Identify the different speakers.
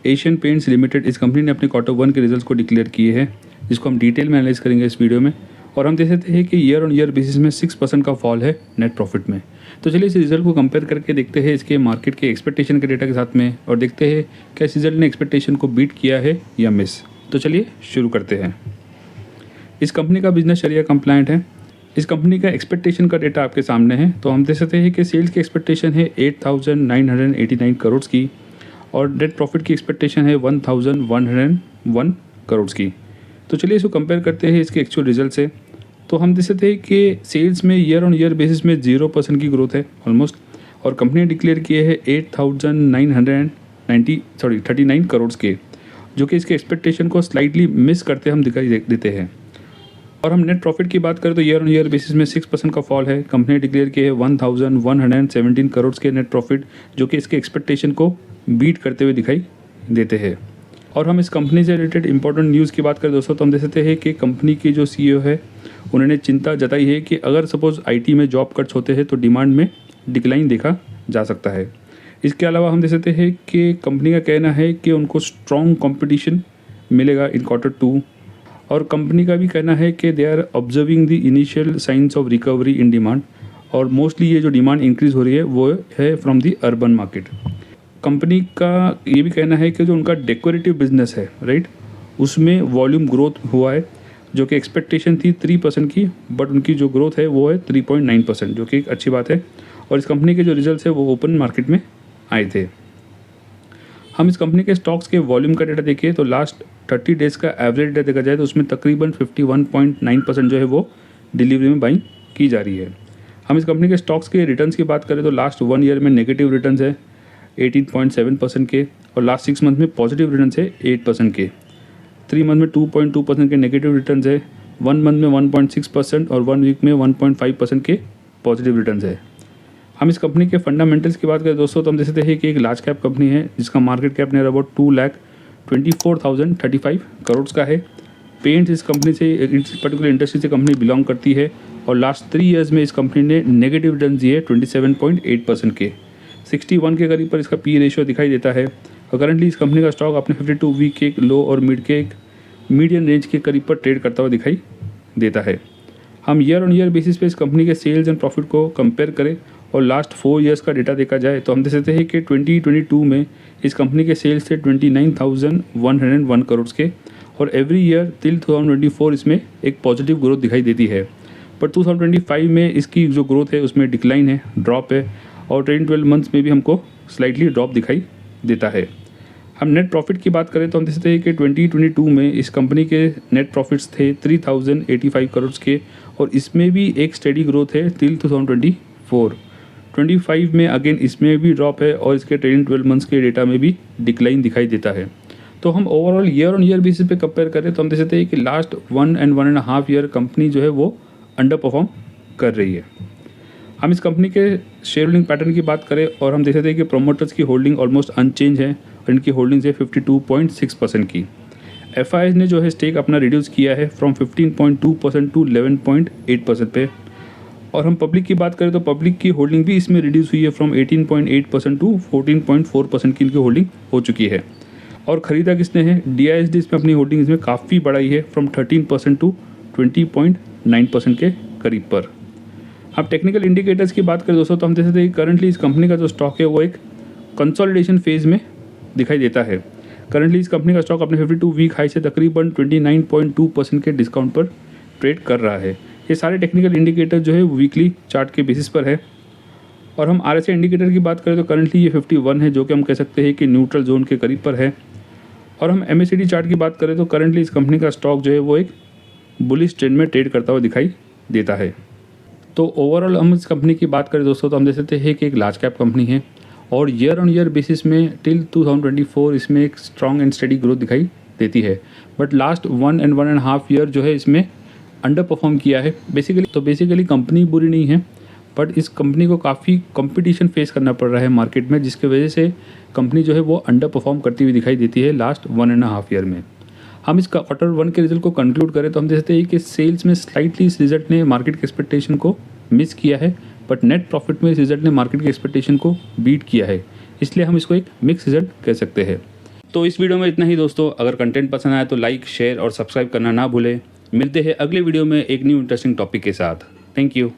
Speaker 1: Asian paints limited इस company ने अपने क्वार्टर 1 के रिजल्ट्स को डिक्लेयर किए हैं, जिसको हम डिटेल में एनालाइज करेंगे इस वीडियो में। और हम देख सकते हैं कि ईयर ऑन ईयर बेसिस में 6% का फॉल है नेट प्रॉफिट में। तो चलिए इस रिजल्ट को कंपेयर करके देखते हैं इसके मार्केट के एक्सपेक्टेशन के डेटा के साथ में, और देखते हैं क्या इस रिजल्ट ने एक्सपेक्टेशन को बीट किया है या मिस। तो चलिए शुरू करते हैं। इस कंपनी का बिजनेस शरिया कंप्लायंट है। इस कंपनी का एक्सपेक्टेशन का डेटा आपके सामने है। तो हम देख सकते हैं कि सेल्स की एक्सपेक्टेशन है 8,989 करोड़ की, और नेट प्रॉफिट की एक्सपेक्टेशन है 1,101 करोड़ की। तो चलिए इसको कंपेयर करते हैं इसके एक्चुअल रिजल्ट से। तो हम देख सकते हैं कि सेल्स में ईयर ऑन ईयर बेसिस में 0% की ग्रोथ है ऑलमोस्ट, और कंपनी ने डिक्लेयर किए हैं 8,939 करोड़ के, जो कि इसके एक्सपेक्टेशन को स्लाइटली मिस करते हम दिखाई देते हैं। और हम नेट प्रॉफिट की बात करें तो ईयर ऑन ईयर बेसिस में 6% का फॉल है। कंपनी ने डिक्लेयर किए हैं 1,117 करोड़ के नेट प्रॉफिट, जो कि इसके एक्सपेक्टेशन को बीट करते हुए दिखाई देते हैं। और हम इस कंपनी से रिलेटेड इंपॉर्टेंट न्यूज़ की बात करें दोस्तों, तो हम देख सकते हैं कि कंपनी की जो CEO है उन्होंने चिंता जताई है कि अगर सपोज IT में जॉब कट्स होते हैं तो डिमांड में डिक्लाइन देखा जा सकता है। इसके अलावा हम देख सकते हैं कि कंपनी का कहना है कि उनको स्ट्रॉन्ग कॉम्पिटिशन मिलेगा इन क्वार्टर 2, और कंपनी का भी कहना है कि they are observing the initial science of recovery in demand, और मोस्टली ये जो डिमांड इंक्रीज़ हो रही है वो है from the urban market. Company का ये भी कहना है कि जो उनका डेकोरेटिव बिजनेस है राइट, उसमें वॉल्यूम ग्रोथ हुआ है, जो कि एक्सपेक्टेशन थी 3% की, बट उनकी जो ग्रोथ है वो है 3.9%, जो कि एक अच्छी बात है। और इस कंपनी के जो रिजल्ट्स है वो ओपन मार्केट में आए थे। हम इस कंपनी के स्टॉक्स के वॉल्यूम का डेटा देखिए तो लास्ट 30 डेज़ का एवरेज डेटा देखा जाए तो उसमें तकरीबन 51.9% जो है वो डिलीवरी में बाइंग की जा रही है। हम इस कंपनी के स्टॉक्स के रिटर्न्स की बात करें तो लास्ट 1 ईयर में नेगेटिव रिटर्न्स है 18.7% के, और लास्ट 6 मंथ में पॉजिटिव रिटर्न्स है 8% के। 3 मंथ में 2.2% के नेगेटिव रिटर्न्स है, 1 मंथ में 1.6% और 1 वीक में 1.5% के पॉजिटिव रिटर्न्स है। हम इस कंपनी के फंडामेंटल्स की बात करें दोस्तों, तो हम देख सकते हैं कि एक लार्ज कैप कंपनी है जिसका market cap near about 2,24,035 crore का है। पेंट्स इस कंपनी से, इस पर्टिकुलर इंडस्ट्री से कंपनी बिलोंग करती है, और लास्ट 3 ईयर्स में इस कंपनी ने नेगेटिव रिटर्न दिए 27.8% के। 61 के करीब पर इसका P रेशियो दिखाई देता है, और करंटली इस कंपनी का स्टॉक अपने 52 वीक के एक लो और मिड के एक मीडियम रेंज के करीब पर ट्रेड करता हुआ दिखाई देता है। हम ईयर ऑन ईयर बेसिस पे इस कंपनी के सेल्स एंड प्रॉफिट को कंपेयर करें और लास्ट 4 ईयर्स का डेटा देखा जाए तो हम देख सकते हैं कि 2022 में इस कंपनी के सेल्स थे 29,101 करोड़ के, और एवरी ईयर टिल 2024 इसमें एक पॉजिटिव ग्रोथ दिखाई देती है। पर 2025 में इसकी जो ग्रोथ है उसमें डिक्लाइन है, ड्रॉप है, और ट्रेलिंग 12 मंथ्स में भी हमको स्लाइटली ड्रॉप दिखाई देता है। हम नेट प्रॉफिट की बात करें तो हम देख सकते हैं कि 2022 में इस कंपनी के नेट प्रॉफिट्स थे 3,085 करोड़ के, और इसमें भी एक स्टेडी ग्रोथ है टिल 2024। में अगेन इसमें भी ड्रॉप है, और इसके ट्रेलिंग 12 मंथ्स के डेटा में भी डिक्लाइन दिखाई देता है। तो हम overall year on year basis पे कंपेयर करें तो हम देख सकते हैं कि लास्ट 1 and 1.5 ईयर कंपनी जो है वो अंडर परफॉर्म कर रही है। हम इस कंपनी के शेयर होल्डिंग पैटर्न की बात करें और हम देख सकते हैं कि प्रोमोटर्स की होल्डिंग ऑलमोस्ट अनचेंज है, और इनकी होल्डिंग्स है 52.6% की। FIs ने जो है स्टेक अपना रिड्यूस किया है फ्रॉम 15.2% टू 11.8% पे। और हम पब्लिक की बात करें तो पब्लिक की होल्डिंग भी इसमें रिड्यूस हुई है फ्रॉम 18.8% टू 14.4% की इनकी होल्डिंग हो चुकी है। और ख़रीदा किसने है, DISD इसमें अपनी होल्डिंग इसमें काफ़ी बढ़ाई है फ्रॉम 13% टू 20.9% के करीब पर। अब टेक्निकल इंडिकेटर्स की बात करें दोस्तों तो हम देख सकते हैं कि करंटली इस कंपनी का जो स्टॉक है वो एक कंसोलिडेशन फेज़ में दिखाई देता है। करंटली इस कंपनी का स्टॉक अपने 52 वीक हाई से तकरीबन 29.2% के डिस्काउंट पर ट्रेड कर रहा है। ये सारे टेक्निकल इंडिकेटर जो है वीकली चार्ट के बेसिस पर है। और हम RSI इंडिकेटर की बात करें तो करंटली ये 51 है, जो कि हम कह सकते हैं कि न्यूट्रल जोन के करीब पर है। और हम MACD चार्ट की बात करें तो करंटली इस कंपनी का स्टॉक जो है वो एक बुलिश ट्रेंड में ट्रेड करता हुआ दिखाई देता है। तो ओवरऑल हम इस कंपनी की बात करें दोस्तों तो हम देख सकते हैं कि एक लार्ज कैप कंपनी है, और ईयर ऑन ईयर बेसिस में टिल 2024 इसमें एक स्ट्रॉन्ग एंड स्टडी ग्रोथ दिखाई देती है। बट लास्ट 1 and 1.5 ईयर जो है इसमें अंडर परफॉर्म किया है। बेसिकली कंपनी बुरी नहीं है, बट इस कंपनी को काफ़ी कंपटीशन फेस करना पड़ रहा है मार्केट में, जिसकी वजह से कंपनी जो है वो अंडर परफॉर्म करती हुई दिखाई देती है लास्ट 1.5 ईयर में। हम इसका क्वार्टर 1 के रिजल्ट को कंक्लूड करें तो हम देख सकते हैं कि सेल्स में स्लाइटली इस रिजल्ट ने मार्केट के एक्सपेक्टेशन को मिस किया है, बट नेट प्रॉफिट में इस रिजल्ट ने मार्केट के एक्सपेक्टेशन को बीट किया है। इसलिए हम इसको एक मिक्स रिजल्ट कह सकते हैं। तो इस वीडियो में इतना ही दोस्तों। अगर कंटेंट पसंद आया तो लाइक, शेयर और सब्सक्राइब करना ना भूलें। मिलते हैं अगले वीडियो में एक न्यू इंटरेस्टिंग टॉपिक के साथ। Thank you.